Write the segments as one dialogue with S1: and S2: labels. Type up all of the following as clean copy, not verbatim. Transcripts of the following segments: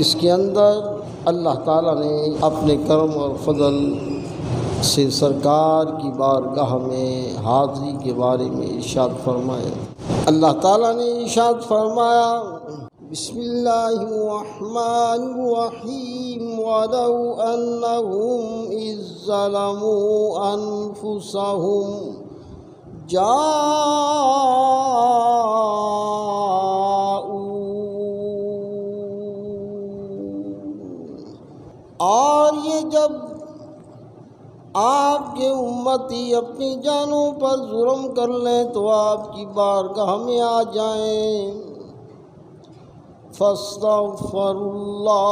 S1: اس کے اندر اللہ تعالیٰ نے اپنے کرم اور فضل سے سرکار کی بارگاہ میں حاضری کے بارے میں ارشاد فرمایا۔ اللہ تعالیٰ نے ارشاد فرمایا، بسم اللہ الرحمن الرحیم، وَلَوْ أَنَّهُمْ إِذ ظَّلَمُوا أَنفُسَهُمْ اور یہ جب آپ کے امتی اپنی جانوں پر ظلم کر لیں تو آپ کی بارگاہ میں آ جائیں، فَاسْتَغْفِرُوا اللَّهَ،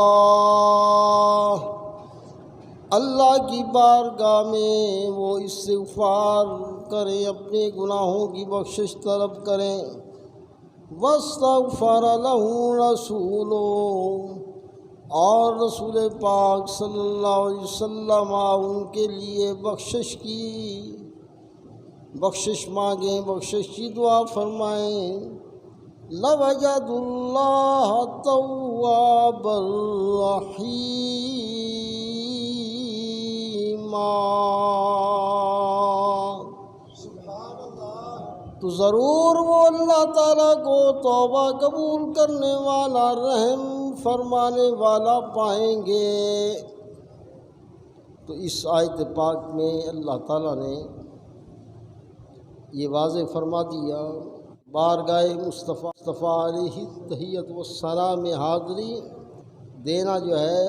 S1: اللہ کی بارگاہ میں وہ استغفار کریں، اپنے گناہوں کی بخشش طلب کریں، وَاسْتَغْفَرَ لَهُمْ رَسُولُهُ، اور رسول پاک صلی اللہ علیہ وسلم ان کے لیے بخشش مانگیں، بخشش کی دعا فرمائیں، لَوَجَدُوا اللَّهَ تَوَّابًا رَحِيمًا، تو ضرور وہ اللہ تعالیٰ کو توبہ قبول کرنے والا، رحم فرمانے والا پائیں گے۔ تو اس آیت پاک میں اللہ تعالیٰ نے یہ واضح فرما دیا، بارگاہ مصطفیٰ علیہ تحیت و ثنا میں حاضری دینا جو ہے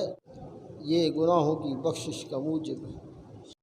S1: یہ گناہوں کی بخشش کا موجب ہے۔